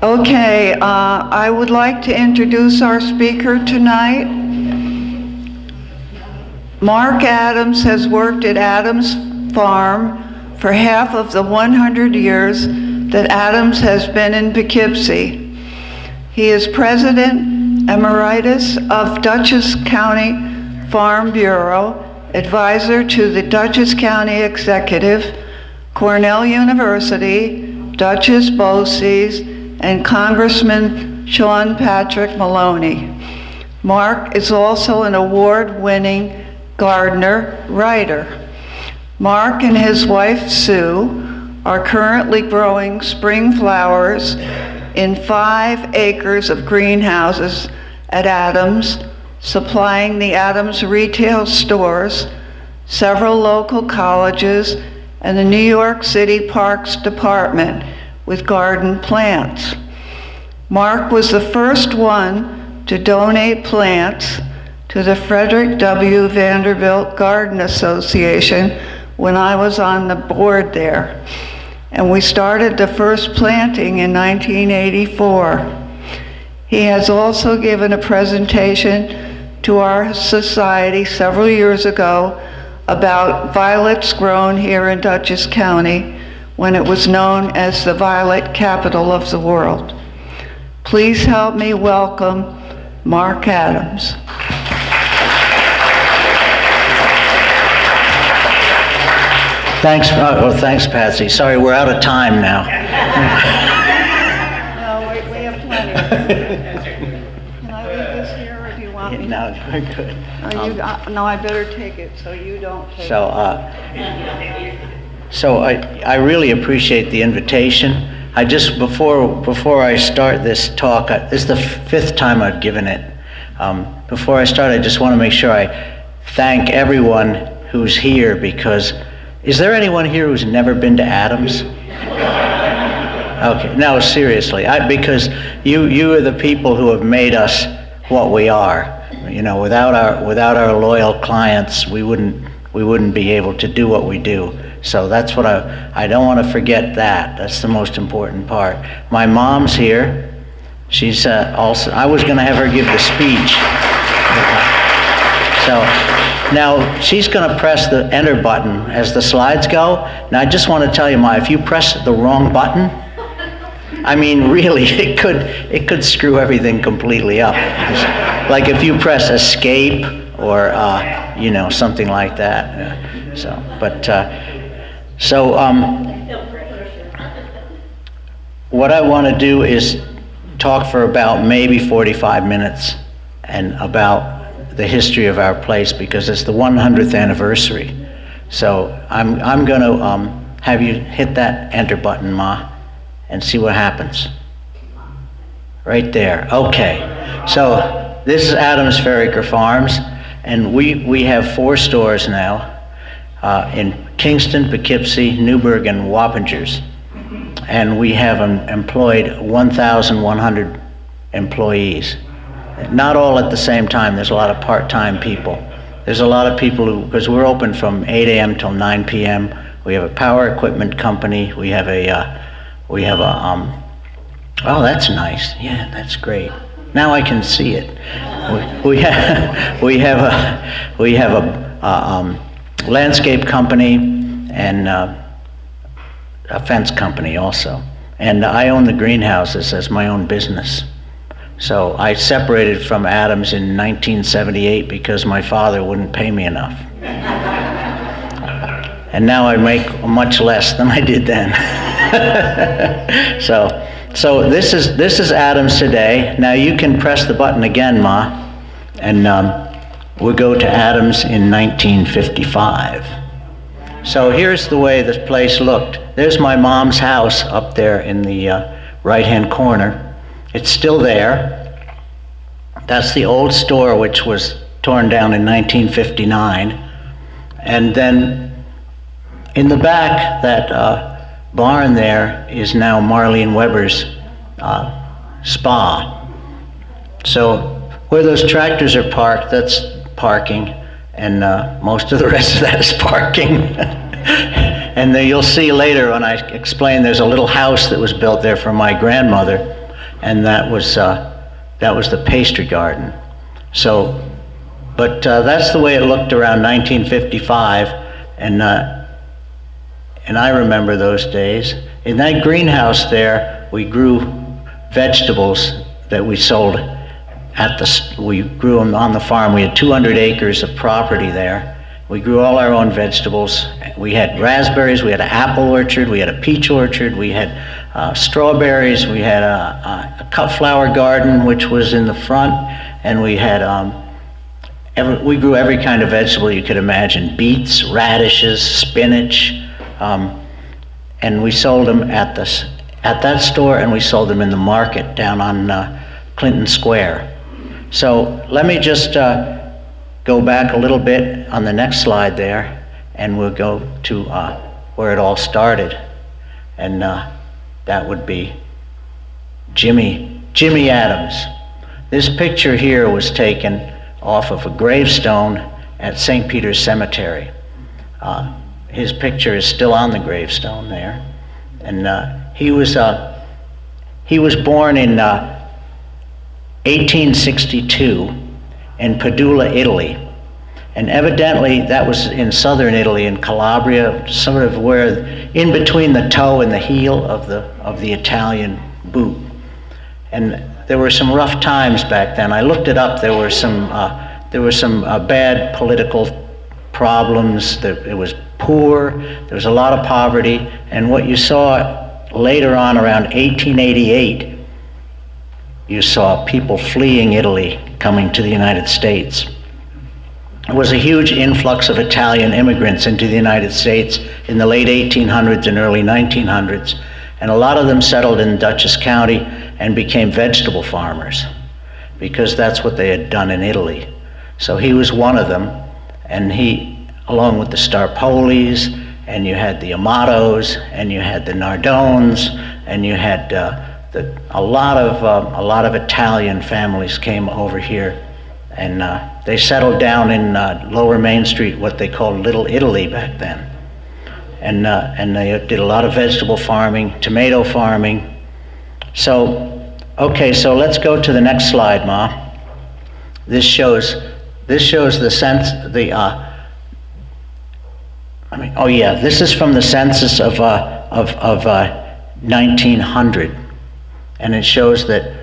Okay, I would like to introduce our speaker tonight. Mark Adams has worked at Adams Farm for half of the 100 years that Adams has been in Poughkeepsie. He is President Emeritus of Dutchess County Farm Bureau, advisor to the Dutchess County Executive, Cornell University, Duchess BOCES, and Congressman Sean Patrick Maloney. Mark is also an award-winning gardener writer. Mark and his wife Sue are currently growing spring flowers in 5 acres of greenhouses at Adams, supplying the Adams retail stores, several local colleges, and the New York City Parks Department with garden plants. Mark was the first one to donate plants to the Frederick W. Vanderbilt Garden Association when I was on the board there. And we started the first planting in 1984. He has also given a presentation to our society several years ago about violets grown here in Dutchess County when it was known as the violet capital of the world. Please help me welcome Mark Adams. Thanks, thanks, Patsy. Sorry, we're out of time now. No, we have plenty. Can I leave this here, or do you want me? No, we're good. No, I better take it so you don't take it. So I really appreciate the invitation. I just, before I start this talk, this is the 5th time I've given it. Before I start, I just want to make sure I thank everyone who's here, because is there anyone here who's never been to Adams? Okay, no, seriously, because you are the people who have made us what we are. You know, without our loyal clients, we wouldn't be able to do what we do. So that's what I don't want to forget that. That's the most important part. My mom's here. She's also, I was going to have her give the speech. So now she's going to press the enter button as the slides go. Now I just want to tell you, Ma, if you press the wrong button, I mean, really, it could screw everything completely up. Like if you press escape or you know, something like that. So what I want to do is talk for about maybe 45 minutes and about the history of our place, because it's the 100th anniversary. So I'm going to have you hit that enter button, Ma, and see what happens. Right there. Okay. So this is Adams Fairacre Farms, and we have 4 stores now in Kingston, Poughkeepsie, Newburgh, and Wappingers. And we have employed 1,100 employees. Not all at the same time. There's a lot of part-time people. There's a lot of people who, because we're open from 8 a.m. till 9 p.m. We have a power equipment company. We have oh, that's nice. Yeah, that's great. Now I can see it. We have a landscape company and a fence company also. And I own the greenhouses as my own business. So I separated from Adams in 1978 because my father wouldn't pay me enough. And now I make much less than I did then. So this is Adams today. Now you can press the button again, Ma, and we'll go to Adams in 1955. So here's the way this place looked. There's my mom's house up there in the right-hand corner. It's still there. That's the old store, which was torn down in 1959. And then in the back, that barn there is now Marlene Weber's spa. So where those tractors are parked, that's parking, and most of the rest of that is parking. And then you'll see later when I explain, there's a little house that was built there for my grandmother, and that was the pastry garden. So, but that's the way it looked around 1955, and I remember those days. In that greenhouse there, we grew vegetables that we sold we grew them on the farm. We had 200 acres of property there. We grew all our own vegetables. We had raspberries, we had an apple orchard, we had a peach orchard, we had strawberries, we had a cut flower garden, which was in the front, and we had, we grew every kind of vegetable you could imagine: beets, radishes, spinach, and we sold them at that store, and we sold them in the market down on Clinton Square. So let me just go back a little bit on the next slide there, and we'll go to where it all started, and that would be Jimmy Adams. This picture here was taken off of a gravestone at St. Peter's Cemetery. His picture is still on the gravestone there, and he was born in 1862 in Padula, Italy. And evidently that was in southern Italy, in Calabria, sort of where, in between the toe and the heel of the Italian boot. And there were some rough times back then. I looked it up. There were some bad political problems. It was poor. There was a lot of poverty. And what you saw later on, around 1888, you saw people fleeing Italy, coming to the United States. There was a huge influx of Italian immigrants into the United States in the late 1800s and early 1900s, and a lot of them settled in Dutchess County and became vegetable farmers, because that's what they had done in Italy. So he was one of them, and he, along with the Starpolis, and you had the Amatos, and you had the Nardones, and you had a lot of Italian families came over here, and they settled down in Lower Main Street, what they called Little Italy back then, and they did a lot of vegetable farming, tomato farming. So, okay, so let's go to the next slide, Ma. This shows the sense this is from the census of 1900. And it shows that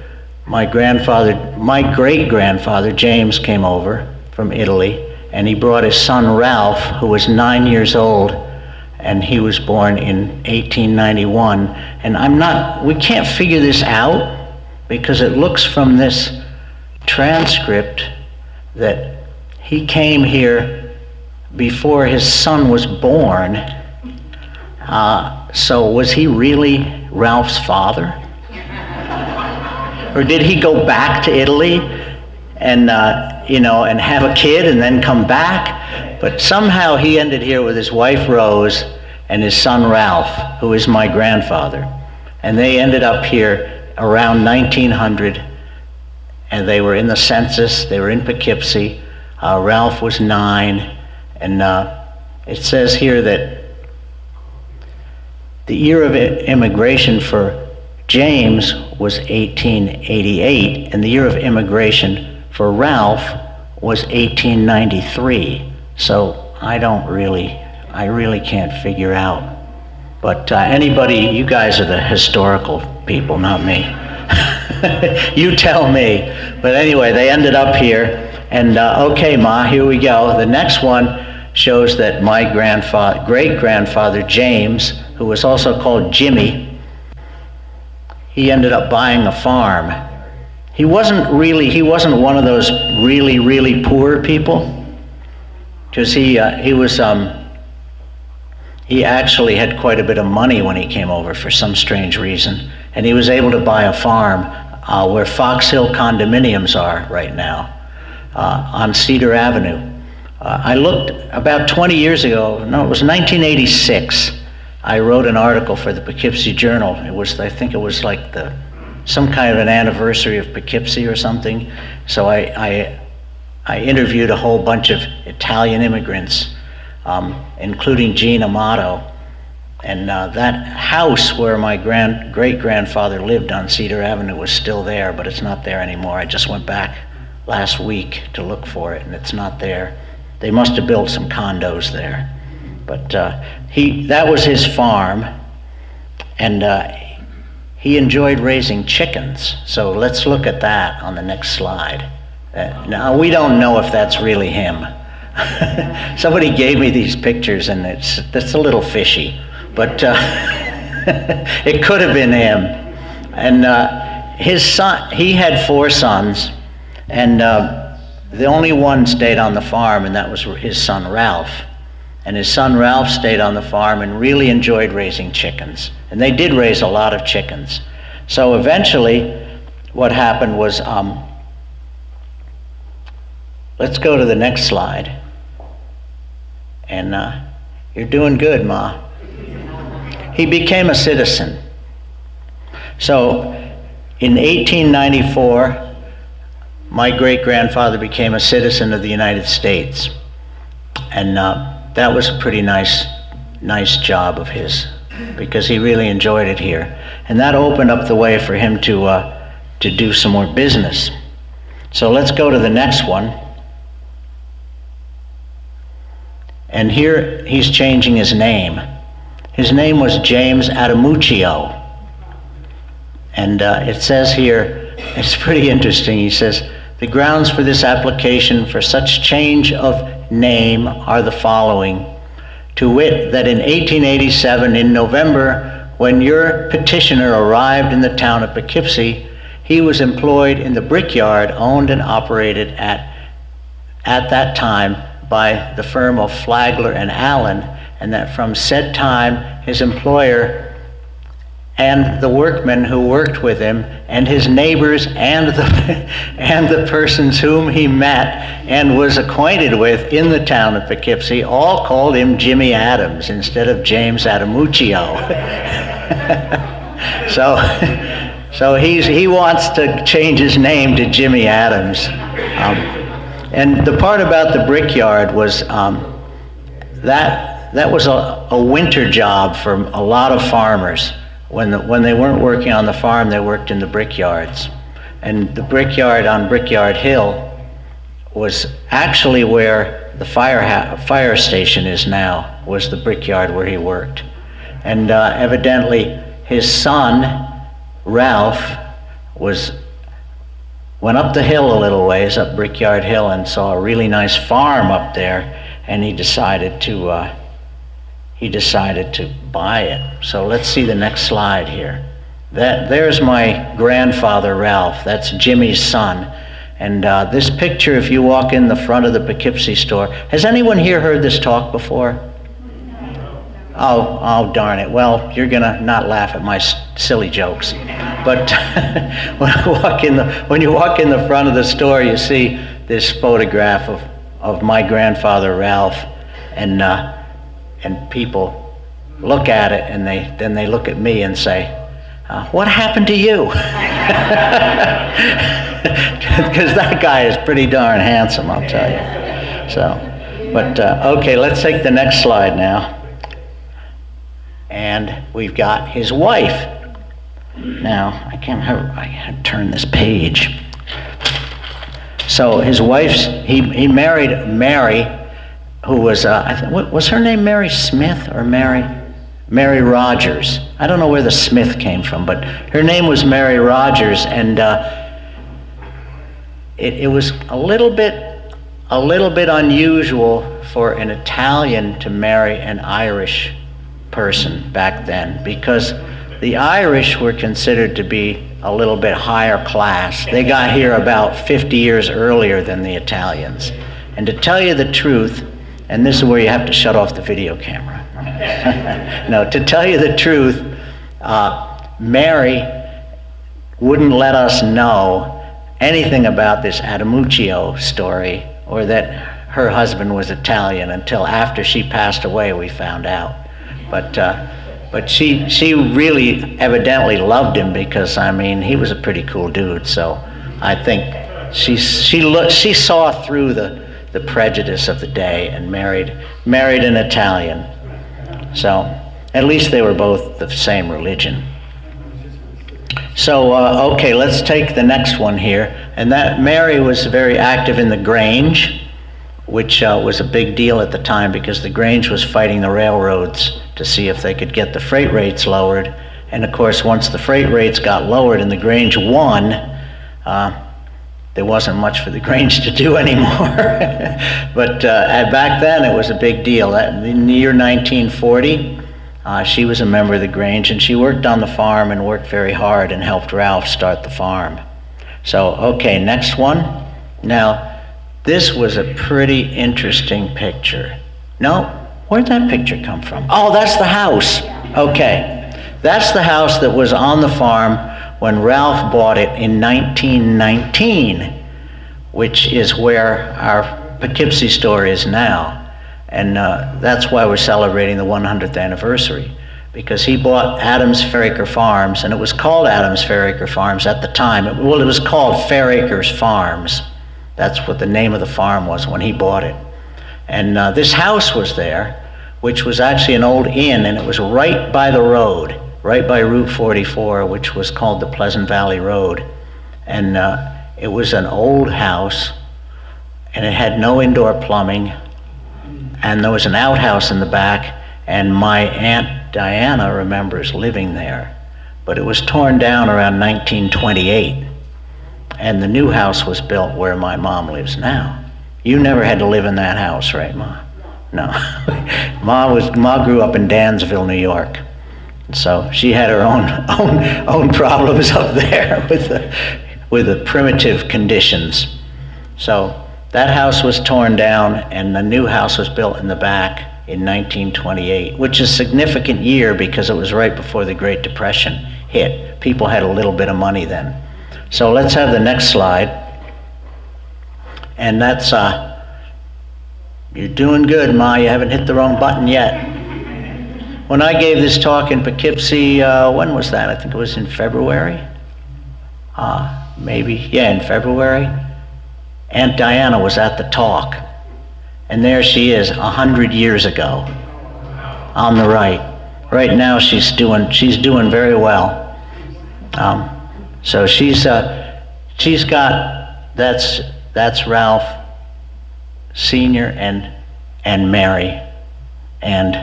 my great-grandfather, James, came over from Italy, and he brought his son Ralph, who was 9 years old, and he was born in 1891. And we can't figure this out, because it looks from this transcript that he came here before his son was born. So was he really Ralph's father? Or did he go back to Italy and and have a kid and then come back? But somehow he ended here with his wife Rose and his son Ralph, who is my grandfather. And they ended up here around 1900, and they were in the census. They were in Poughkeepsie. Ralph was 9, and it says here that the year of immigration for James was 1888, and the year of immigration for Ralph was 1893. So I really can't figure out. But you guys are the historical people, not me. You tell me. But anyway, they ended up here, and okay, Ma, here we go. The next one shows that my great-grandfather, James, who was also called Jimmy, he ended up buying a farm. He wasn't one of those really, really poor people, because he actually had quite a bit of money when he came over for some strange reason, and he was able to buy a farm where Fox Hill condominiums are right now, on Cedar Avenue. I looked about 20 years ago, no, it was 1986, I wrote an article for the Poughkeepsie Journal. I think it was like some kind of an anniversary of Poughkeepsie or something. So I interviewed a whole bunch of Italian immigrants, including Gene Amato. And that house where my great-grandfather lived on Cedar Avenue was still there, but it's not there anymore. I just went back last week to look for it, and it's not there. They must have built some condos there. But that was his farm, and he enjoyed raising chickens. So let's look at that on the next slide. Now, we don't know if that's really him. Somebody gave me these pictures, and that's a little fishy. But it could have been him. And his son, he had 4 sons, and the only one stayed on the farm, and that was his son Ralph. And his son Ralph stayed on the farm and really enjoyed raising chickens. And they did raise a lot of chickens. So eventually, what happened was, let's go to the next slide. And you're doing good, Ma. He became a citizen. So in 1894, my great-grandfather became a citizen of the United States. And that was a pretty nice job of his, because he really enjoyed it here. And that opened up the way for him to do some more business. So let's go to the next one. And here he's changing his name. His name was James Adamuccio. And it says here, it's pretty interesting, he says, the grounds for this application for such change of name are the following. To wit, that in 1887, in November, when your petitioner arrived in the town of Poughkeepsie, he was employed in the brickyard owned and operated at that time by the firm of Flagler and Allen, and that from said time his employer and the workmen who worked with him and his neighbors and the persons whom he met and was acquainted with in the town of Poughkeepsie all called him Jimmy Adams instead of James Adamuccio. So he wants to change his name to Jimmy Adams. And the part about the brickyard was that was a winter job for a lot of farmers. When they weren't working on the farm, they worked in the brickyards. And the brickyard on Brickyard Hill was actually where the fire station is now, was the brickyard where he worked. And evidently his son, Ralph, went up the hill a little ways, up Brickyard Hill, and saw a really nice farm up there, and he decided to buy it. So let's see the next slide here. There's my grandfather, Ralph. That's Jimmy's son. And this picture, if you walk in the front of the Poughkeepsie store, has anyone here heard this talk before? Oh, darn it. Well, you're gonna not laugh at my silly jokes. But when you walk in the front of the store, you see this photograph of my grandfather, Ralph, and people look at it, and then they look at me and say, what happened to you? Because that guy is pretty darn handsome, I'll tell you. So, but okay, let's take the next slide now. And we've got his wife. Now, I had to turn this page. So his wife's, he married Mary, who was, was her name Mary Smith or Mary Rogers? I don't know where the Smith came from, but her name was Mary Rogers, and it was a little bit unusual for an Italian to marry an Irish person back then, because the Irish were considered to be a little bit higher class. They got here about 50 years earlier than the Italians. And to tell you the truth, and this is where you have to shut off the video camera. No, to tell you the truth, Mary wouldn't let us know anything about this Adamuccio story, or that her husband was Italian, until after she passed away we found out. But she really evidently loved him, because I mean he was a pretty cool dude. So I think she saw through the prejudice of the day and married an Italian. So At least they were both the same religion. So, okay, let's take the next one here. And that Mary was very active in the Grange, which was a big deal at the time because the Grange was fighting the railroads to see if they could get the freight rates lowered. And of course, once the freight rates got lowered and the Grange won, there wasn't much for the Grange to do anymore. But back then, it was a big deal. In the year 1940, she was a member of the Grange, and she worked on the farm and worked very hard and helped Ralph start the farm. So, okay, next one. Now, this was a pretty interesting picture. No, where'd that picture come from? Oh, that's the house. Okay, that's the house that was on the farm when Ralph bought it in 1919, which is where our Poughkeepsie store is now. And that's why we're celebrating the 100th anniversary, because he bought Adams Fairacre Farms, and it was called Adams Fairacre Farms at the time. It was called Fairacre Farms. That's what the name of the farm was when he bought it. And this house was there, which was actually an old inn, and it was right by the road, right by Route 44, which was called the Pleasant Valley Road. And it was an old house, and it had no indoor plumbing, and there was an outhouse in the back, and my Aunt Diana remembers living there. But it was torn down around 1928, and the new house was built where my mom lives now. You never had to live in that house, right, Ma? No. Ma grew up in Dansville, New York. So she had her own problems up there with the primitive conditions. So that house was torn down, and the new house was built in the back in 1928, which is a significant year because it was right before the Great Depression hit. People had a little bit of money then. So let's have the next slide. And that's, you're doing good, Ma. You haven't hit the wrong button yet. When I gave this talk in Poughkeepsie, when was that? I think it was in February. Maybe, yeah, in February. Aunt Diana was at the talk, and there she is 100 years ago on the right. Right now she's doing very well. So she's got, that's Ralph Sr. and Mary and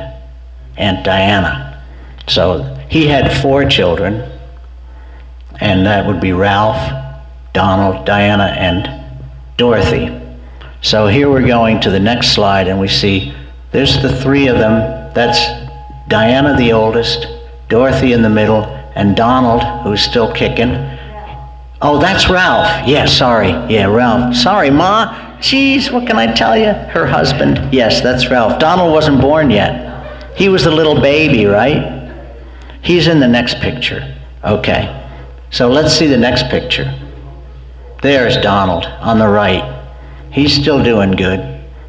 Aunt Diana. So he had 4 children, and that would be Ralph, Donald, Diana, and Dorothy. So here we're going to the next slide, and we see there's the 3 of them. That's Diana, the oldest, Dorothy in the middle, and Donald, who's still kicking. Oh, that's Ralph. Yeah, sorry. Yeah, Ralph. Sorry, Ma. Jeez, what can I tell you? Her husband. Yes, that's Ralph. Donald wasn't born yet. He was a little baby, right? He's in the next picture. Okay. So let's see the next picture. There's Donald on the right. He's still doing good.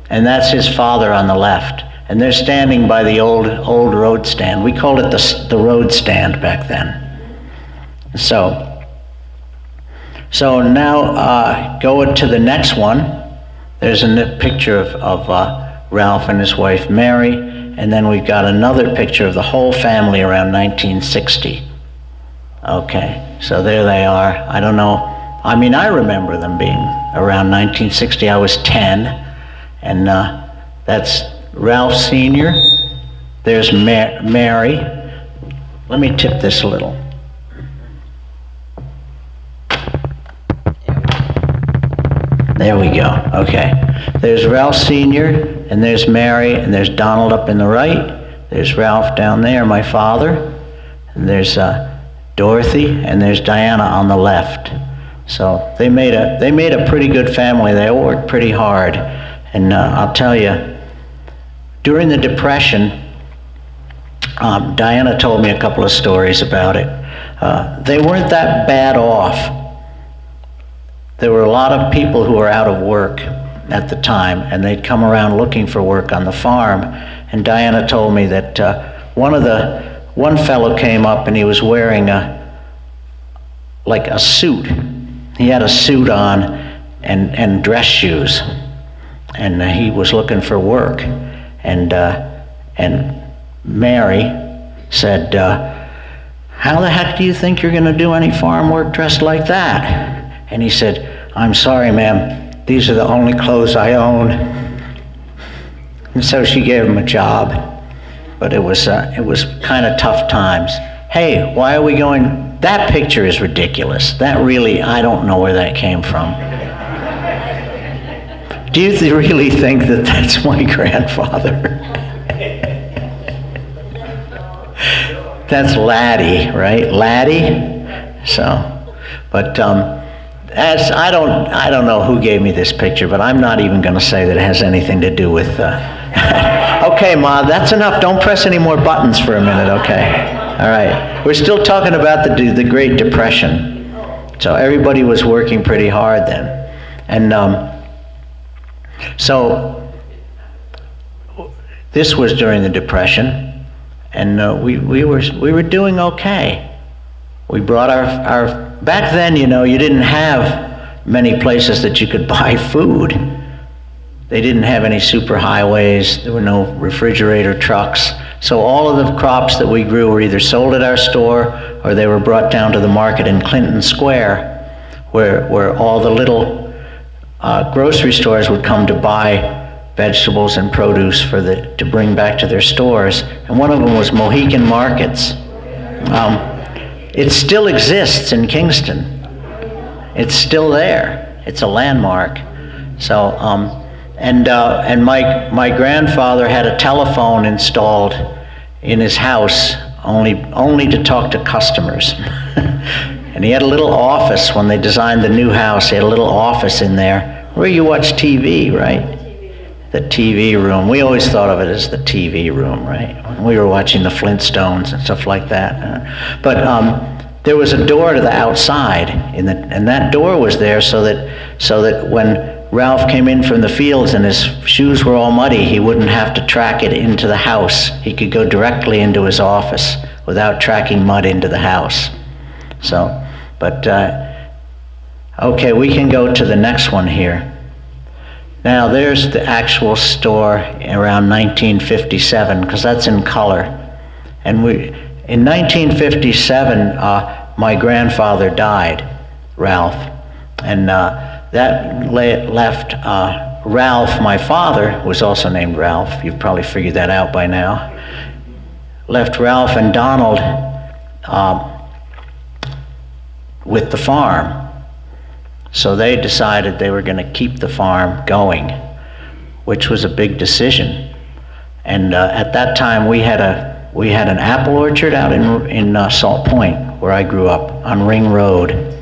And that's his father on the left. And they're standing by the old road stand. We called it the road stand back then. So now go to the next one. There's a picture of Ralph and his wife Mary. And then we've got another picture of the whole family around 1960. Okay, so there they are. I don't know. I mean, I remember them being around 1960. I was 10, and that's Ralph Sr. There's Mary. Let me tip this a little. There we go. Okay. There's Ralph Sr., and there's Mary, and there's Donald up in the right. There's Ralph down there, my father. And there's Dorothy, and there's Diana on the left. So they made a pretty good family. They all worked pretty hard. And I'll tell you, during the Depression, Diana told me a couple of stories about it. They weren't that bad off. There were a lot of people who were out of work at the time, and they'd come around looking for work on the farm. And Diana told me that one fellow came up and he was wearing like a suit. He had a suit on and dress shoes, and he was looking for work. And Mary said, how the heck do you think you're going to do any farm work dressed like that? And he said, I'm sorry, ma'am, these are the only clothes I own. And so she gave him a job, but it was kind of tough times. Hey, why are we going? That picture is ridiculous. That really, I don't know where that came from. Do you really think that that's my grandfather? That's Laddie, right? Laddie? So, but as I don't know who gave me this picture, but I'm not even going to say that it has anything to do with. Okay, Ma, that's enough. Don't press any more buttons for a minute, okay? All right. We're still talking about the Great Depression. So everybody was working pretty hard then, and so this was during the Depression. And we were doing okay. We brought our back then, you know, you didn't have many places that you could buy food. They didn't have any superhighways. There were no refrigerator trucks. So all of the crops that we grew were either sold at our store or they were brought down to the market in Clinton Square, where all the little grocery stores would come to buy vegetables and produce to bring back to their stores, and one of them was Mohican Markets. It still exists in Kingston. It's still there. It's a landmark. So, and my grandfather had a telephone installed in his house only to talk to customers. And he had a little office when they designed the new house. He had a little office in there where you watch TV, right? The TV room. We always thought of it as the TV room, right? When we were watching the Flintstones and stuff like that. But there was a door to the outside, and that door was there so that when Ralph came in from the fields and his shoes were all muddy, he wouldn't have to track it into the house. He could go directly into his office without tracking mud into the house. So, but okay, we can go to the next one here. Now there's the actual store around 1957, because that's in color. And in 1957, my grandfather died, Ralph, and that left Ralph, my father, was also named Ralph. You've probably figured that out by now. Left Ralph and Donald with the farm. So they decided they were going to keep the farm going, which was a big decision. And at that time, we had an apple orchard out in Salt Point, where I grew up, on Ring Road.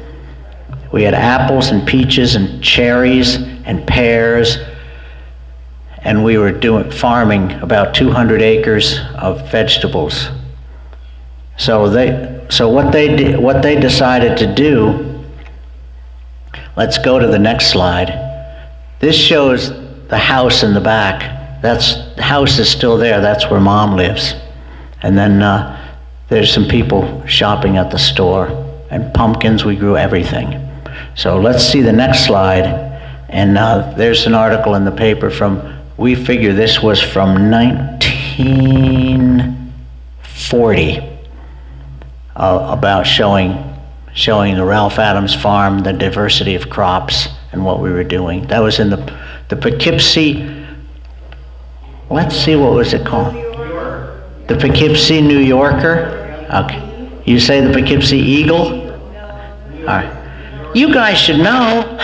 We had apples and peaches and cherries and pears, and we were farming about 200 acres of vegetables. So what they decided to do. Let's go to the next slide. This shows the house in the back. The house is still there. That's where Mom lives. And then there's some people shopping at the store. And pumpkins, we grew everything. So let's see the next slide. And there's an article in the paper we figure this was from 1940, about showing the Ralph Adams farm, the diversity of crops, and what we were doing. That was in the Poughkeepsie, let's see, what was it called? The Poughkeepsie New Yorker? Okay. You say the Poughkeepsie Eagle? All right. You guys should know.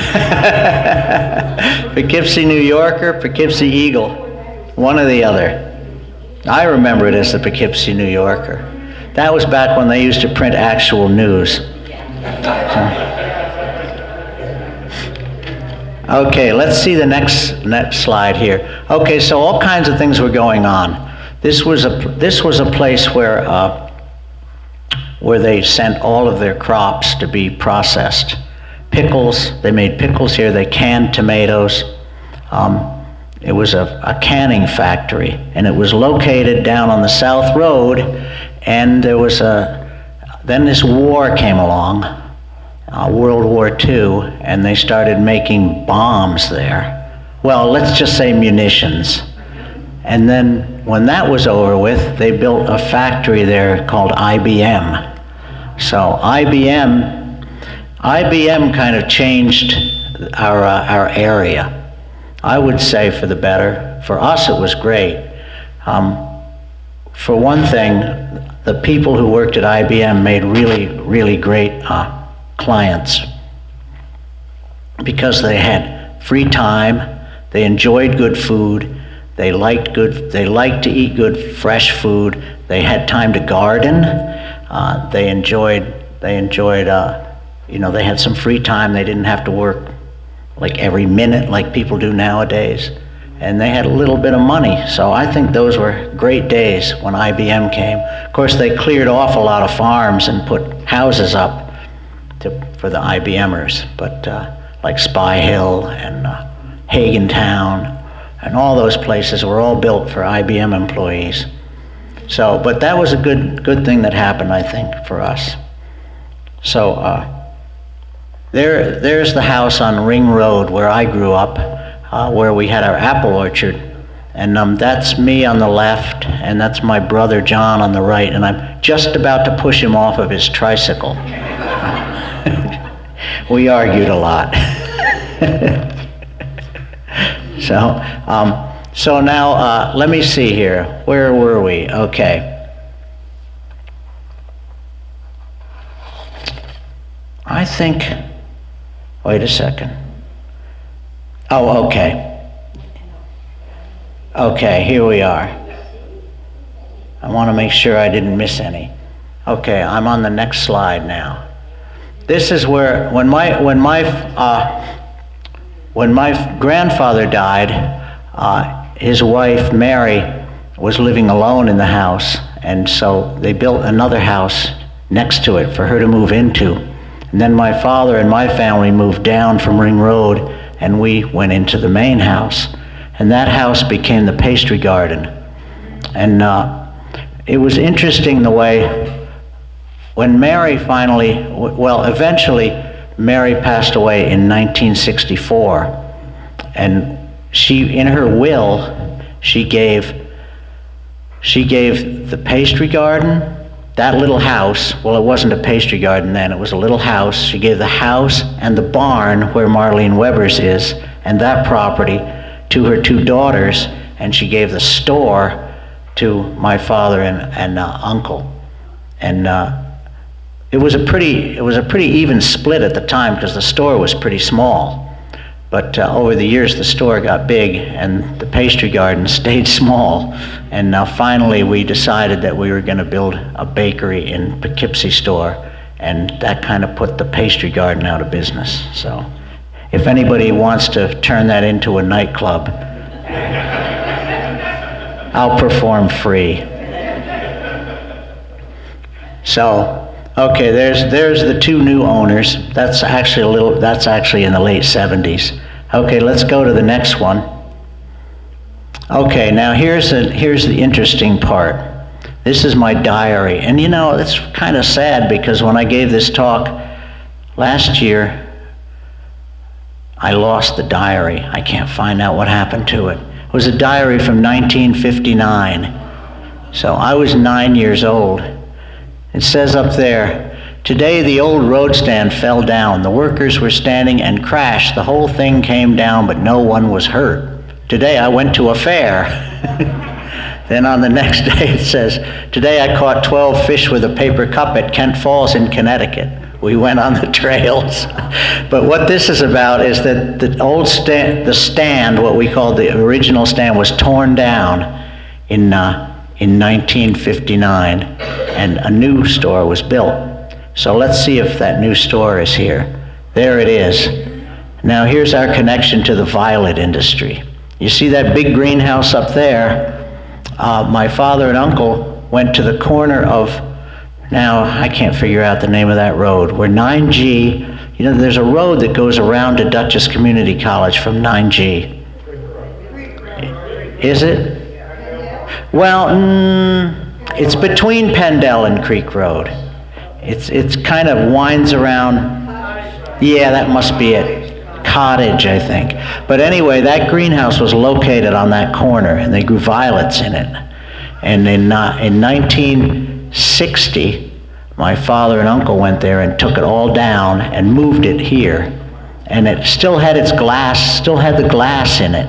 Poughkeepsie New Yorker, Poughkeepsie Eagle, one or the other. I remember it as the Poughkeepsie New Yorker. That was back when they used to print actual news. Okay, let's see the next slide here. Okay, so all kinds of things were going on. This was a place where they sent all of their crops to be processed. Pickles, they made pickles here. They canned tomatoes. It was a canning factory, and it was located down on the South Road. And there was then this war came along, World War II, and they started making bombs there. Well, let's just say munitions. And then when that was over with, they built a factory there called IBM. So IBM kind of changed our area. I would say for the better. For us, it was great. For one thing, the people who worked at IBM made really, really great clients because they had free time, they enjoyed good food, they liked to eat good fresh food, they had time to garden, they had some free time, they didn't have to work like every minute like people do nowadays. And they had a little bit of money. So I think those were great days when IBM came. Of course, they cleared off a lot of farms and put houses up for the IBMers, but like Spy Hill and Hagentown and all those places were all built for IBM employees. So, but that was a good thing that happened, I think, for us. So there's the house on Ring Road where I grew up, where we had our apple orchard. And that's me on the left, and that's my brother John on the right, and I'm just about to push him off of his tricycle. We argued a lot. So now, let me see here. Where were we? Okay. I think, wait a second. Oh, okay. Okay, here we are. I want to make sure I didn't miss any. Okay, I'm on the next slide now. This is where, when my grandfather died, his wife, Mary, was living alone in the house, and so they built another house next to it for her to move into. And then my father and my family moved down from Ring Road, and we went into the main house. And that house became the pastry garden. And it was interesting the way, when Mary finally, eventually Mary passed away in 1964. And she, in her will, she gave the pastry garden, that little house. Well, it wasn't a pastry garden then, it was a little house. She gave the house and the barn where Marlene Weber's is, and that property to her two daughters, and she gave the store to my father and uncle. And it was a pretty even split at the time because the store was pretty small. But over the years, the store got big and the pastry garden stayed small. And now finally, we decided that we were going to build a bakery in Poughkeepsie store, and that kind of put the pastry garden out of business. So if anybody wants to turn that into a nightclub, I'll perform free. So, okay, there's the two new owners. That's actually in the late 70s. Okay, let's go to the next one. Okay, now here's the interesting part. This is my diary, and you know, it's kind of sad because when I gave this talk last year, I lost the diary. I can't find out what happened to it. It was a diary from 1959. So I was 9 years old. It says up there, "Today the old road stand fell down. The workers were standing and crashed. The whole thing came down, but no one was hurt. Today I went to a fair." Then on the next day it says, "Today I caught 12 fish with a paper cup at Kent Falls in Connecticut. We went on the trails." But what this is about is that the old stand, what we call the original stand, was torn down in 1959, and a new store was built. So let's see if that new store is here. There it is. Now here's our connection to the violet industry. You see that big greenhouse up there? My father and uncle went to the corner of, now I can't figure out the name of that road, where 9G, you know, there's a road that goes around to Dutchess Community College from 9G. Is it? Well, it's between Pendel and Creek Road. It's kind of winds around. Yeah, that must be it. cottage, I think. But anyway, that greenhouse was located on that corner, and they grew violets in it. And in 1960, my father and uncle went there and took it all down and moved it here. And it still had its glass, still had the glass in it.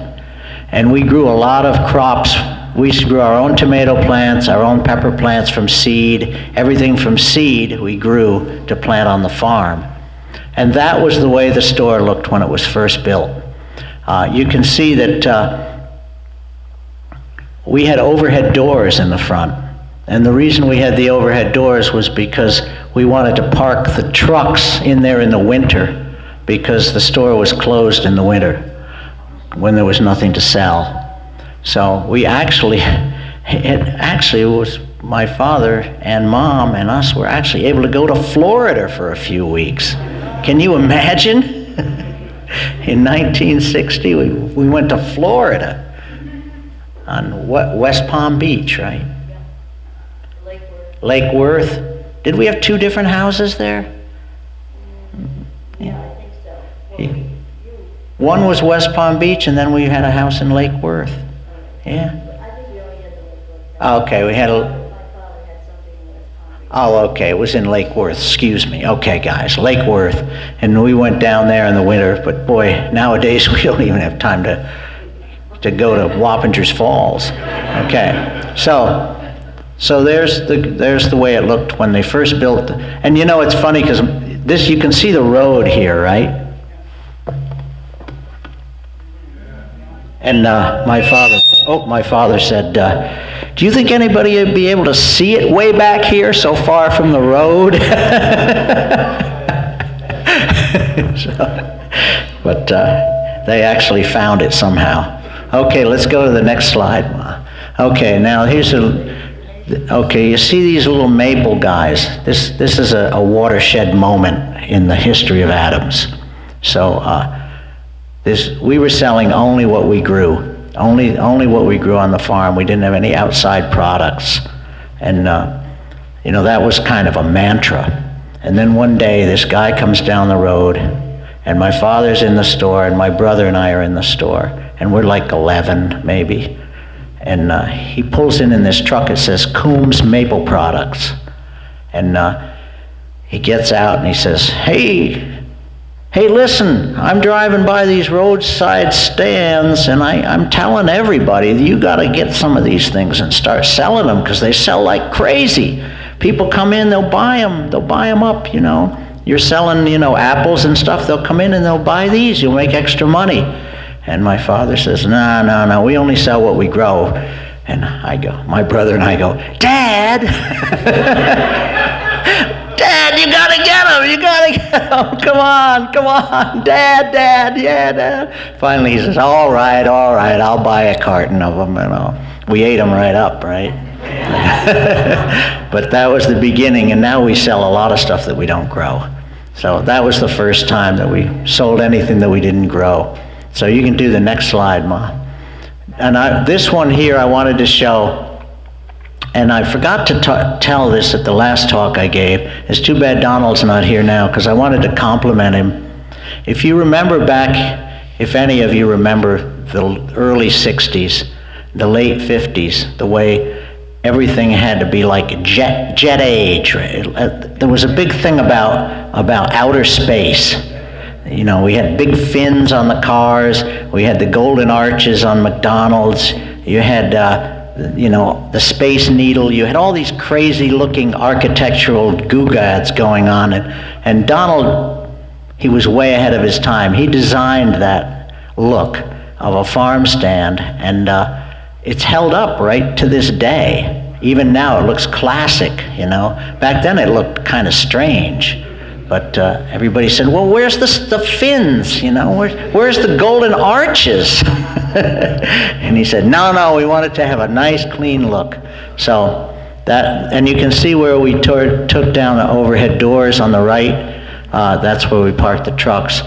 And we grew a lot of crops. We grew our own tomato plants, our own pepper plants from seed. Everything from seed we grew to plant on the farm. And that was the way the store looked when it was first built. You can see that we had overhead doors in the front. And the reason we had the overhead doors was because we wanted to park the trucks in there in the winter, because the store was closed in the winter when there was nothing to sell. So we actually, it was my father and mom and us were actually able to go to Florida for a few weeks. Can you imagine? In 1960, we went to Florida on West Palm Beach, right? Lake Worth. Did we have two different houses there? Yeah, I think so. Well, One was West Palm Beach, and then we had a house in Lake Worth. Yeah. I think we only had the Lake Worth. Okay, we had My father had something in West Palm Beach. Oh, okay, it was in Lake Worth, excuse me. Okay, guys, Lake Worth. And we went down there in the winter, but boy, nowadays we don't even have time to go to Wappingers Falls. Okay, so there's the way it looked when they first built. And you know, it's funny because this, you can see the road here, right? And my father said, do you think anybody would be able to see it way back here so far from the road? But they actually found it somehow. Okay, let's go to the next slide. Okay, now here's okay, you see these little maple guys. This is a watershed moment in the history of Adams. So we were selling only what we grew. Only what we grew on the farm. We didn't have any outside products. And, that was kind of a mantra. And then one day, this guy comes down the road, and my father's in the store, and my brother and I are in the store. And we're like 11, maybe. And he pulls in this truck. It says, Coombs Maple Products. And he gets out, and he says, Hey, listen, I'm driving by these roadside stands, and I'm telling everybody, you got to get some of these things and start selling them, because they sell like crazy. People come in, they'll buy them up, You're selling, apples and stuff, they'll come in and they'll buy these, you'll make extra money. And my father says, no, we only sell what we grow. And my brother and I go, Dad! Dad, you gotta get them, come on, Dad, yeah, Dad. Finally he says, all right, I'll buy a carton of them, we ate them right up, right? But that was the beginning, and now we sell a lot of stuff that we don't grow. So that was the first time that we sold anything that we didn't grow. So you can do the next slide, Ma. And this one here I wanted to show. And I forgot to tell this at the last talk I gave. It's too bad Donald's not here now, because I wanted to compliment him. If you remember back, if any of you remember the early 60s, the late 50s, the way everything had to be like jet age. Right? There was a big thing about outer space. We had big fins on the cars. We had the golden arches on McDonald's. You had the Space Needle. You had all these crazy looking architectural googads going on. And Donald, he was way ahead of his time. He designed that look of a farm stand, and it's held up right to this day. Even now it looks classic, Back then it looked kind of strange. But everybody said, well, where's the fins, Where's the golden arches? And he said, no, we want it to have a nice, clean look. So and you can see where we took down the overhead doors on the right. That's where we parked the trucks.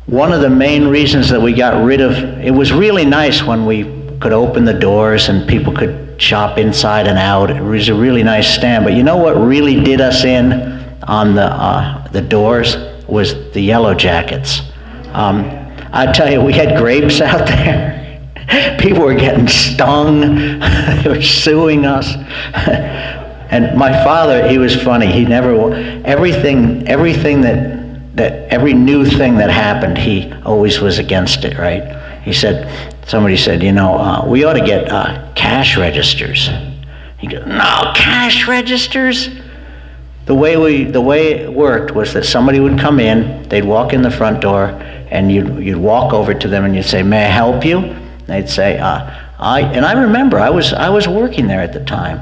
One of the main reasons that we got rid of, it was really nice when we could open the doors and people could shop inside and out. It was a really nice stand. But you know what really did us in on the doors was the Yellow Jackets. I tell you, we had grapes out there. People were getting stung. They were suing us. And my father, he was funny. He never, everything every new thing that happened, he always was against it, right? He said, somebody said, we ought to get cash registers. He goes, no, cash registers? The way it worked was that somebody would come in, they'd walk in the front door, and you'd walk over to them and you'd say, may I help you? And they'd say, I remember, I was working there at the time.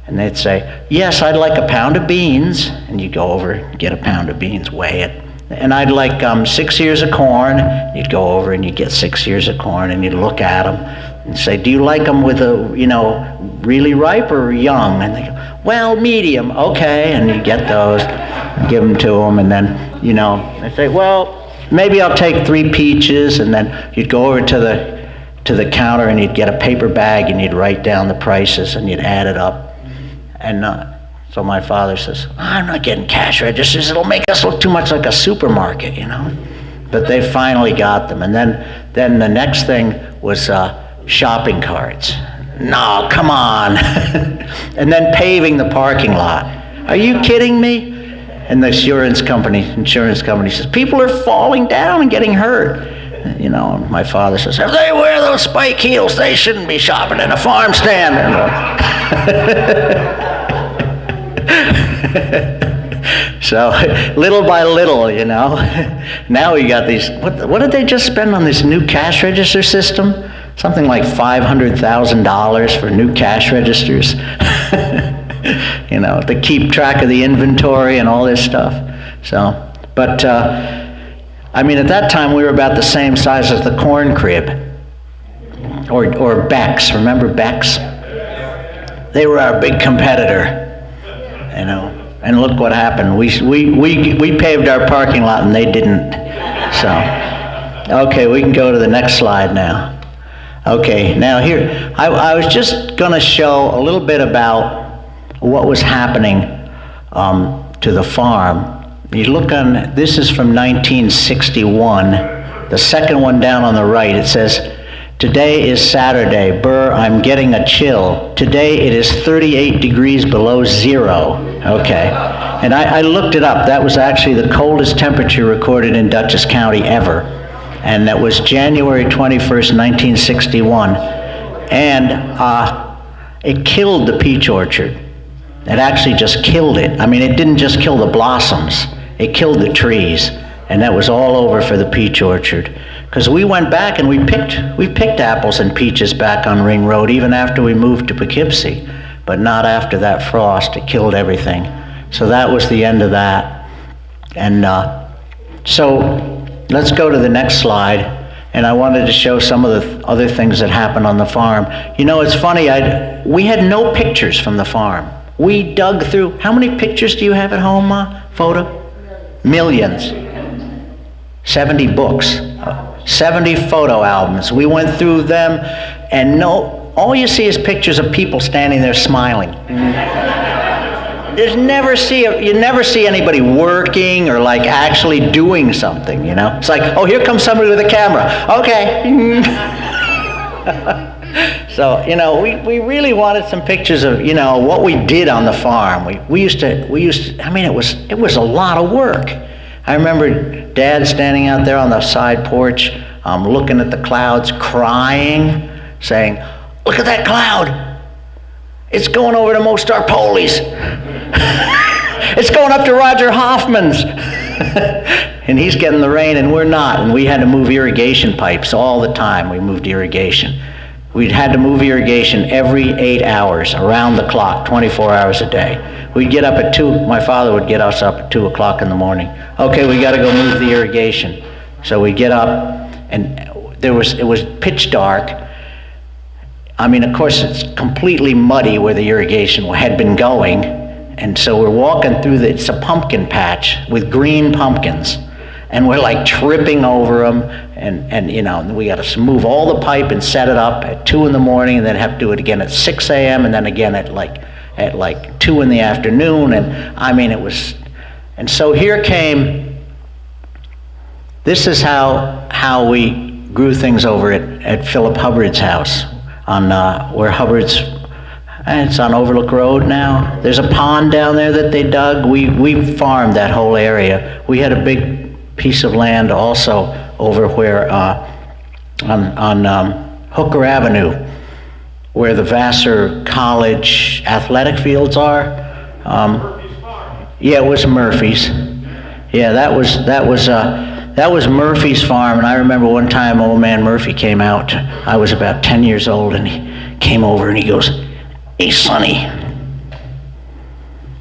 And they'd say, yes, I'd like a pound of beans. And you go over, get a pound of beans, weigh it. And I'd like 6 ears of corn. You'd go over and you'd get 6 ears of corn and you'd look at them and say, do you like them with really ripe or young? And they go, well, medium, okay. And you get those, give them to them, and then, they say, well, maybe I'll take 3 peaches. And then you'd go over to the counter and you'd get a paper bag and you'd write down the prices and you'd add it up. And so my father says, I'm not getting cash registers. It'll make us look too much like a supermarket, But they finally got them. And then the next thing was shopping carts. No, come on. And then paving the parking lot. Are you kidding me? And the insurance company says, people are falling down and getting hurt. My father says, if they wear those spike heels, they shouldn't be shopping in a farm stand. So little by little, now we got these, what did they just spend on this new cash register system? Something like $500,000 for new cash registers. To keep track of the inventory and all this stuff. So, but at that time we were about the same size as the corn crib. Or Beck's, remember Beck's? They were our big competitor. And look what happened. We paved our parking lot and they didn't. So, okay, we can go to the next slide now. Okay, now here, I was just going to show a little bit about what was happening to the farm. You look on, this is from 1961. The second one down on the right, it says, today is Saturday. Burr, I'm getting a chill. Today it is 38 degrees below zero. Okay. And I looked it up. That was actually the coldest temperature recorded in Dutchess County ever. And that was January 21st, 1961. And it killed the peach orchard. It actually just killed it. It didn't just kill the blossoms. It killed the trees. And that was all over for the peach orchard. Because we went back and we picked apples and peaches back on Ring Road even after we moved to Poughkeepsie, but not after that frost. It killed everything. So that was the end of that. And so let's go to the next slide. And I wanted to show some of the other things that happened on the farm. It's funny, we had no pictures from the farm. We dug through, how many pictures do you have at home, Ma? Photo? Millions. 70 books. 70 photo albums. We went through them, and all you see is pictures of people standing there smiling. You never see anybody working or like actually doing something, It's like, oh, here comes somebody with a camera. Okay. So, we really wanted some pictures of, what we did on the farm. We used to, it was a lot of work. I remember Dad standing out there on the side porch, looking at the clouds, crying, saying, look at that cloud. It's going over to Mostar Poli's. It's going up to Roger Hoffman's. And he's getting the rain and we're not. And we had to move irrigation pipes all the time. We moved irrigation. We'd had to move irrigation every 8 hours, around the clock, 24 hours a day. We'd get up at 2, my father would get us up at 2 o'clock in the morning. Okay, we gotta go move the irrigation. So we get up, and it was pitch dark. Of course, it's completely muddy where the irrigation had been going. And so we're walking through it's a pumpkin patch with green pumpkins. And we're like tripping over them, and we got to move all the pipe and set it up at 2 in the morning, and then have to do it again at 6 a.m. and then again at like 2 in the afternoon, and it was, and so here came This is how we grew things over at Philip Hubbard's house on where Hubbard's, it's on Overlook Road now. There's a pond down there that they dug. We farmed that whole area. We had a big piece of land also over where on Hooker Avenue, where the Vassar College athletic fields are. Yeah, it was Murphy's. Yeah, that was Murphy's farm, and I remember one time old man Murphy came out. I was about 10 years old, and he came over and he goes, "Hey, Sonny,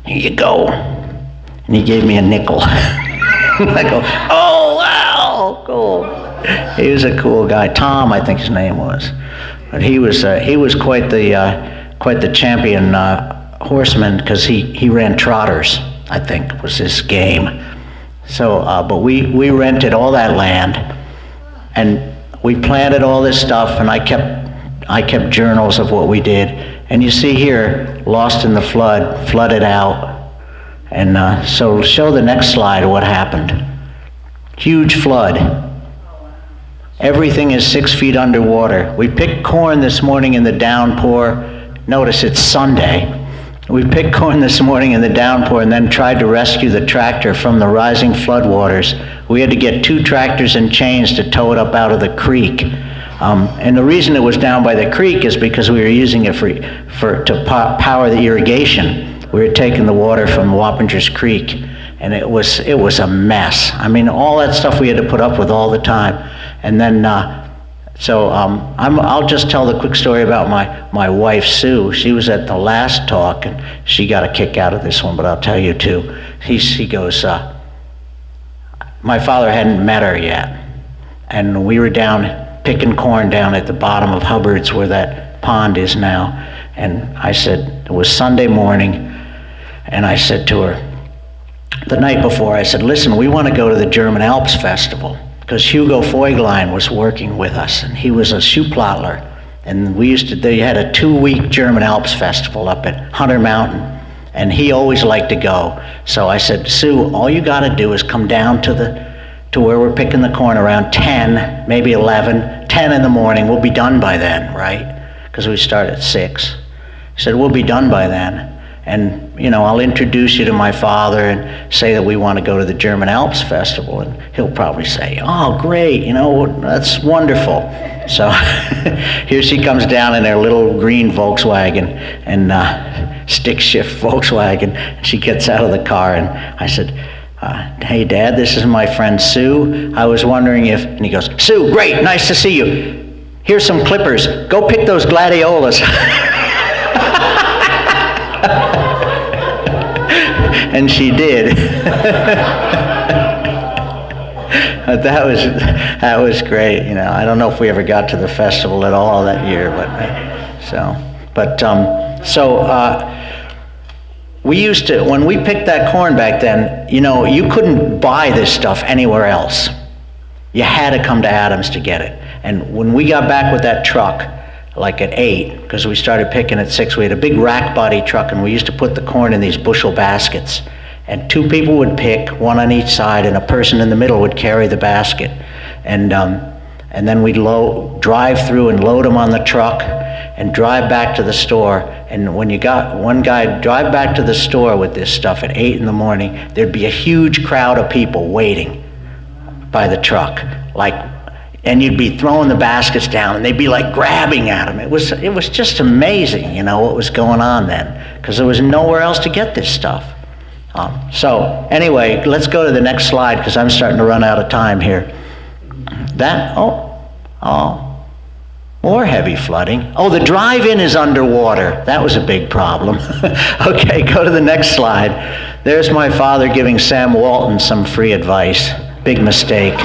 here you go." And he gave me a nickel. I go, "Oh, wow, cool." He was a cool guy. Tom, I think his name was. But he was quite the champion horseman, because he ran trotters, I think was his game. So, but we rented all that land, and we planted all this stuff, and I kept journals of what we did. And you see here, lost in the flood, flooded out. And so show the next slide what happened. Huge flood. Everything is 6 feet underwater. We picked corn this morning in the downpour. Notice it's Sunday. We picked corn this morning in the downpour and then tried to rescue the tractor from the rising floodwaters. We had to get 2 tractors and chains to tow it up out of the creek. And the reason it was down by the creek is because we were using it to power the irrigation. We were taking the water from Wappingers Creek, and it was a mess. I mean, all that stuff we had to put up with all the time. And then, I'll just tell the quick story about my wife, Sue. She was at the last talk, and she got a kick out of this one, but I'll tell you too. She goes, my father hadn't met her yet, and we were down picking corn down at the bottom of Hubbard's where that pond is now. And I said, it was Sunday morning, and I said to her, the night before, I said, "Listen, we want to go to the German Alps Festival," because Hugo Feuglein was working with us, and he was a shoeplottler. And they had a 2-week German Alps Festival up at Hunter Mountain, and he always liked to go. So I said, "Sue, all you got to do is come down to where we're picking the corn around 10, maybe 11, 10 in the morning. We'll be done by then, right?" Because we start at 6. He said, "We'll be done by then. And, I'll introduce you to my father and say that we want to go to the German Alps Festival." And he'll probably say, "Oh, great, that's wonderful." So here she comes down in her little green Volkswagen, and stick shift Volkswagen. She gets out of the car, and I said, "Hey, Dad, this is my friend Sue. I was wondering if," and he goes, "Sue, great, nice to see you. Here's some clippers. Go pick those gladiolas." And she did. That was great. I don't know if we ever got to the festival at all that year, we used to, when we picked that corn back then, you couldn't buy this stuff anywhere else. You had to come to Adams to get it. And when we got back with that truck, like at 8, because we started picking at 6, we had a big rack body truck, and we used to put the corn in these bushel baskets. And 2 people would pick, 1 on each side, and a person in the middle would carry the basket. And then we'd drive through and load them on the truck and drive back to the store. And when you got one guy drive back to the store with this stuff at 8 in the morning, there'd be a huge crowd of people waiting by the truck, and you'd be throwing the baskets down, and they'd be grabbing at them. It was just amazing, what was going on then, because there was nowhere else to get this stuff. So anyway, let's go to the next slide, because I'm starting to run out of time here. More heavy flooding. Oh, the drive-in is underwater. That was a big problem. Okay, go to the next slide. There's my father giving Sam Walton some free advice. Big mistake.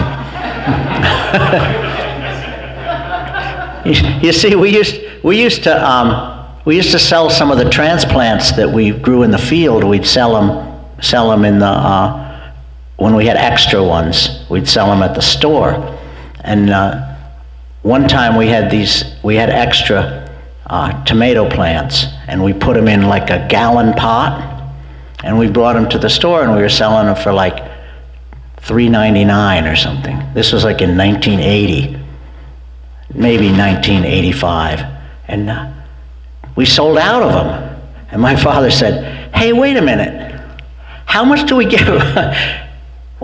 You see, we used to sell some of the transplants that we grew in the field. We'd sell them in when we had extra ones. We'd sell them at the store. And one time we had extra tomato plants, and we put them in a gallon pot, and we brought them to the store, and we were selling them for $3.99 or something. This was like in 1980, maybe 1985. And we sold out of them. And my father said, hey, wait a minute. How much do we get?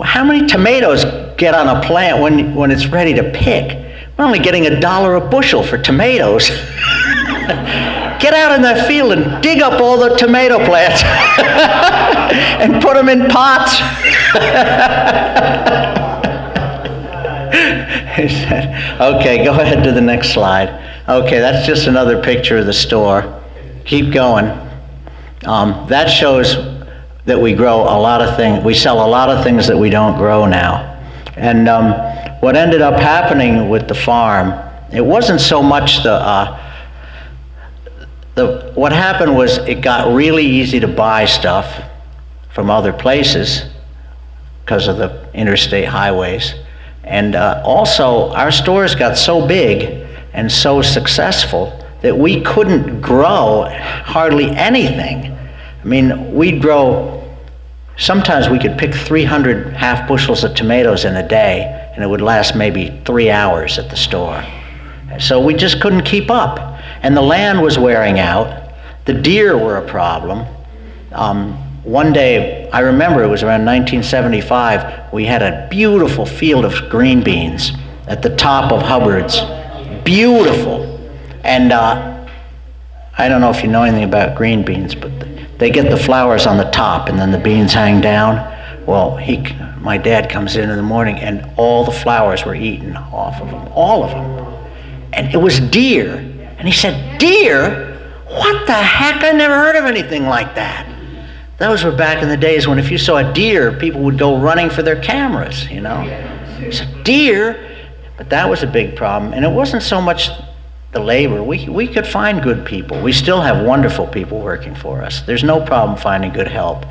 How many tomatoes get on a plant when it's ready to pick? We're only getting $1 a bushel for tomatoes. Get out in that field and dig up all the tomato plants and put them in pots. He said, okay, go ahead to the next slide. Okay, that's just another picture of the store. Keep going. That shows that we grow a lot of things. We sell a lot of things that we don't grow now. And what ended up happening with the farm, it wasn't so much what happened was it got really easy to buy stuff from other places because of the interstate highways. And also, our stores got so big and so successful that we couldn't grow hardly anything. I mean, we'd grow, sometimes we could pick 300 half bushels of tomatoes in a day, and it would last maybe 3 hours at the store. So we just couldn't keep up. And the land was wearing out. The deer were a problem. One day, I remember it was around 1975, we had a beautiful field of green beans at the top of Hubbard's. Beautiful. And I don't know if you know anything about green beans, but they get the flowers on the top and then the beans hang down. Well, my dad comes in the morning and all the flowers were eaten off of them, all of them. And it was deer. And he said, deer? What the heck? I never heard of anything like that. Those were back in the days when if you saw a deer, people would go running for their cameras, you know. So deer, but that was a big problem. And it wasn't so much the labor. We could find good people. We still have wonderful people working for us. There's no problem finding good help.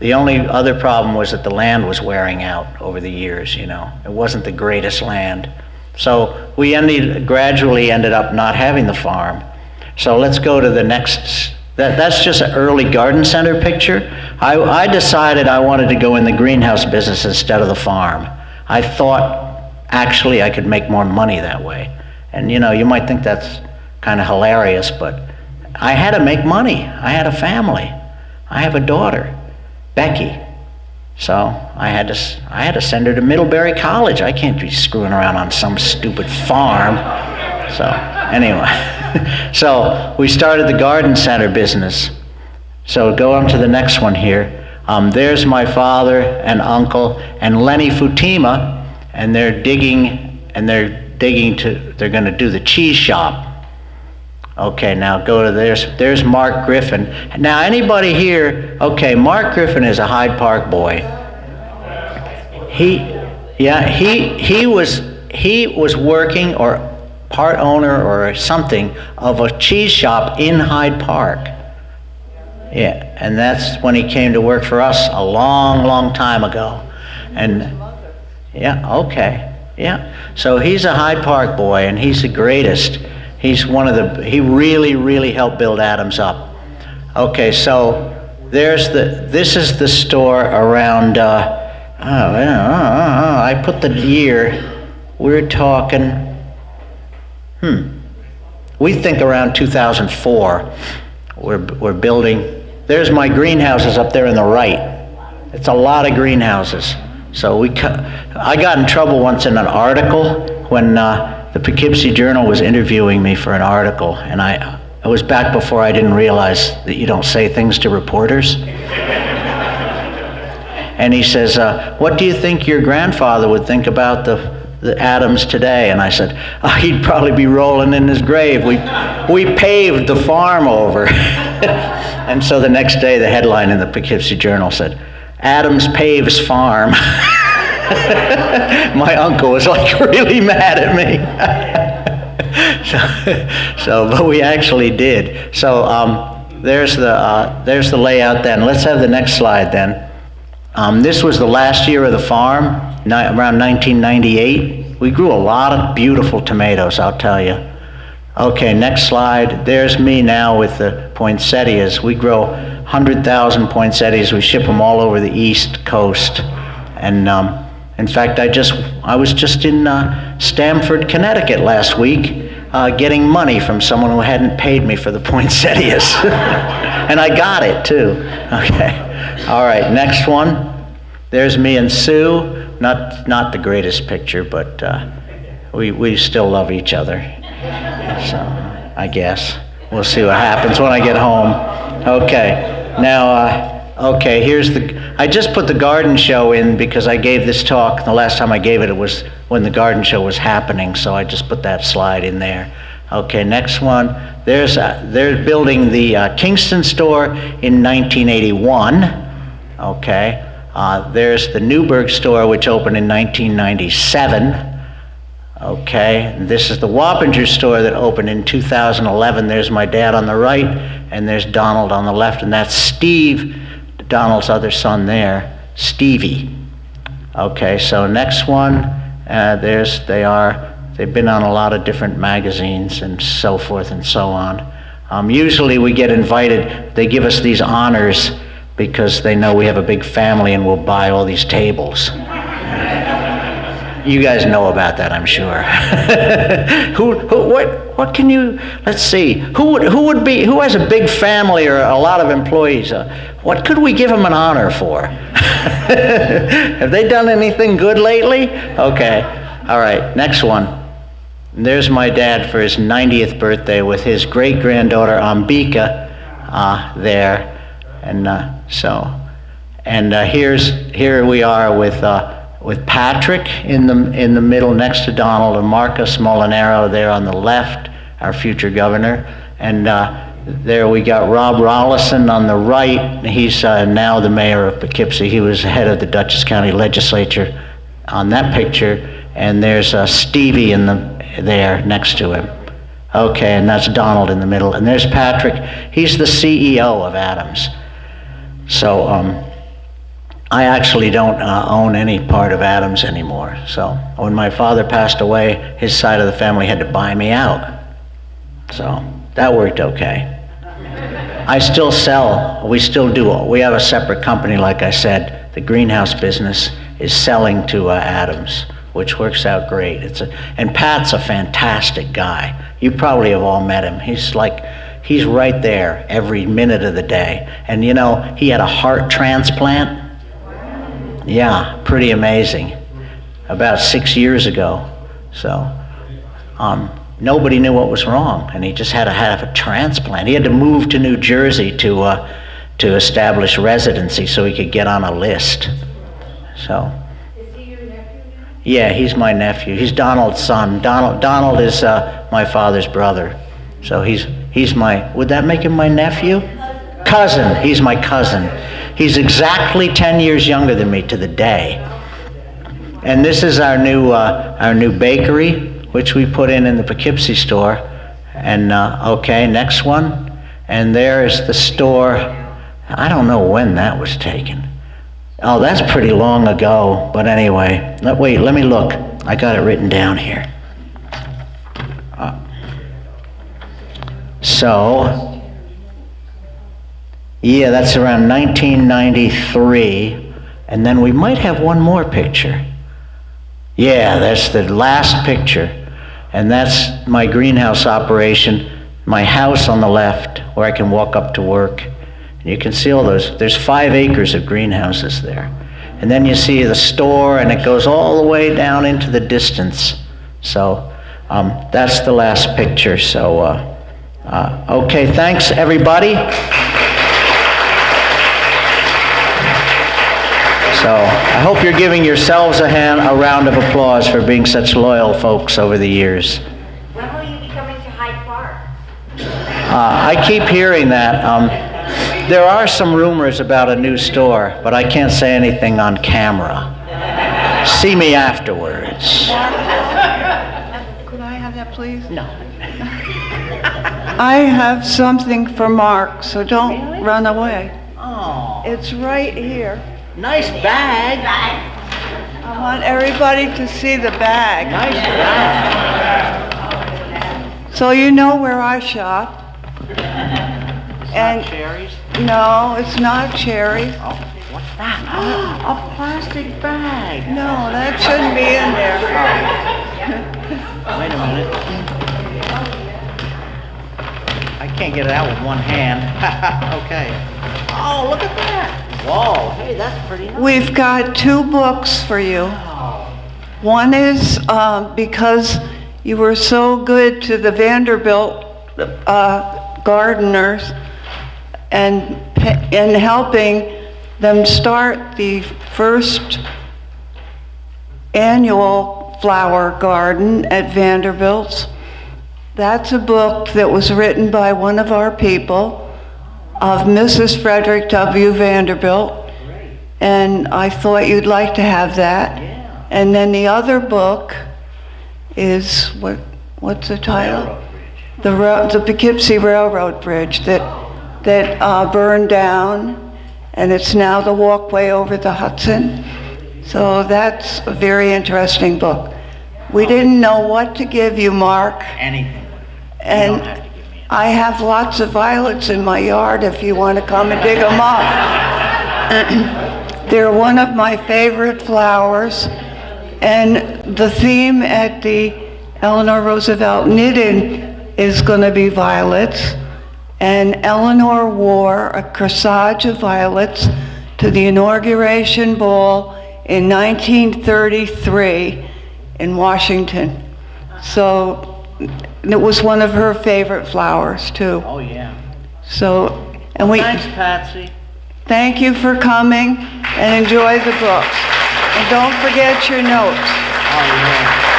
The only other problem was that the land was wearing out over the years, you know. It wasn't the greatest land. So we gradually ended up not having the farm. So let's go to the next. That's just an early garden center picture. I decided I wanted to go in the greenhouse business instead of the farm. I thought actually I could make more money that way. And you know, you might think that's kind of hilarious, but I had to make money. I had a family. I have a daughter, Becky. So I had to send her to Middlebury College. I can't be screwing around on some stupid farm. So anyway, so we started the garden center business. So go on to the next one here. There's my father and uncle and Lenny Futima, and they're going to do the cheese shop. Okay, now go to there's Mark Griffin. Now anybody here, okay, Mark Griffin is a Hyde Park boy. He was working or part owner or something of a cheese shop in Hyde Park. Yeah, and that's when he came to work for us a long, long time ago. And yeah, okay. Yeah, so he's a Hyde Park boy, and he's the greatest. He really, really helped build Adams up. Okay, so this is the store around, I put the year, we're talking, we think around 2004, we're building. There's my greenhouses up there on the right. It's a lot of greenhouses. So I got in trouble once in an article when the Poughkeepsie Journal was interviewing me for an article, and it was back before I didn't realize that you don't say things to reporters. And he says, what do you think your grandfather would think about the Adams today? And I said, he'd probably be rolling in his grave. We paved the farm over. And so the next day the headline in the Poughkeepsie Journal said, Adams paves farm. My uncle was like really mad at me. But we actually did. So there's the layout then. Let's have the next slide then. This was the last year of the farm, around 1998. We grew a lot of beautiful tomatoes, I'll tell you. Okay, next slide. There's me now with the poinsettias. We grow 100,000 poinsettias. We ship them all over the East Coast. And In fact, I was just in Stamford, Connecticut last week, getting money from someone who hadn't paid me for the poinsettias. And I got it, too. Okay. All right, next one. There's me and Sue. Not the greatest picture, but we still love each other. So, I guess. We'll see what happens when I get home. Okay. Now, I just put the garden show in because I gave this talk. The last time I gave it, it was when the garden show was happening, so I just put that slide in there. Okay, next one. They're building the Kingston store in 1981. Okay. There's the Newburgh store, which opened in 1997. Okay, this is the Wappinger store that opened in 2011. There's my dad on the right, and there's Donald on the left, and that's Steve, Donald's other son there, Stevie. Okay, so next one, they've been on a lot of different magazines and so forth and so on. Usually we get invited, they give us these honors because they know we have a big family and we'll buy all these tables. You guys know about that, I'm sure. What can you, let's see, who has a big family or a lot of employees? What could we give them an honor for? Have they done anything good lately? Okay, all right, next one. There's my dad for his 90th birthday with his great-granddaughter Ambika there. And here we are with Patrick in the middle next to Donald, and Marcus Molinaro there on the left, our future governor. And there we got Rob Rollison on the right. He's now the mayor of Poughkeepsie. He was head of the Dutchess County Legislature on that picture. And there's Stevie there next to him. Okay, and that's Donald in the middle. And there's Patrick. He's the CEO of Adams. So I actually don't own any part of Adams anymore. So when my father passed away, his side of the family had to buy me out. So that worked okay. I still sell. We still do. We have a separate company, like I said. The greenhouse business is selling to Adams, which works out great. And Pat's a fantastic guy. You probably have all met him. He's right there every minute of the day. And you know, he had a heart transplant. Yeah, pretty amazing. About 6 years ago. So, nobody knew what was wrong, and he just had to have a transplant. He had to move to New Jersey to establish residency so he could get on a list. So. Is he your nephew? Yeah, he's my nephew. He's Donald's son. Donald is my father's brother. So he's my, would that make him my nephew? Cousin. He's my cousin. He's exactly 10 years younger than me to the day. And this is our new bakery, which we put in the Poughkeepsie store. And okay, next one. And there is the store. I don't know when that was taken. Oh, that's pretty long ago. But anyway, wait, let me look. I got it written down here. So, yeah, that's around 1993. And then we might have one more picture. Yeah, that's the last picture. And that's my greenhouse operation, my house on the left, where I can walk up to work. And you can see all those. There's 5 acres of greenhouses there. And then you see the store, and it goes all the way down into the distance. So that's the last picture. So, okay, thanks, everybody. So I hope you're giving yourselves a round of applause for being such loyal folks over the years. When will you be coming to Hyde Park? I keep hearing that. There are some rumors about a new store, but I can't say anything on camera. See me afterwards. Could I have that, please? No. I have something for Mark, so don't run away. Oh, It's right here. nice bag. I want everybody to see the bag. Nice bag. So you know where I shop. And Cherries. no, it's not cherry. Oh, What's that? A plastic bag. No, that shouldn't be in there. Wait a minute. I can't get it out with one hand. Okay. Oh, look at that. Whoa, hey, that's pretty nice. We've got 2 books for you. One is because you were so good to the Vanderbilt gardeners and in helping them start the first annual flower garden at Vanderbilt's. That's a book that was written by one of our people, of Mrs. Frederick W. Vanderbilt, and I thought you'd like to have that. Yeah. And then the other book is, what's the title? The Poughkeepsie Railroad Bridge that burned down, and it's now the walkway over the Hudson. So that's a very interesting book. We didn't know what to give you, Mark. Anything. You And don't have to give me I have lots of violets in my yard if you want to come and dig them up. They're one of my favorite flowers. And the theme at the Eleanor Roosevelt Knitting is going to be violets. And Eleanor wore a corsage of violets to the inauguration ball in 1933 in Washington. So it was one of her favorite flowers too. Oh, yeah. So, and we Thanks, Patsy. thank you for coming and enjoy the books. And don't forget your notes. Oh, yeah.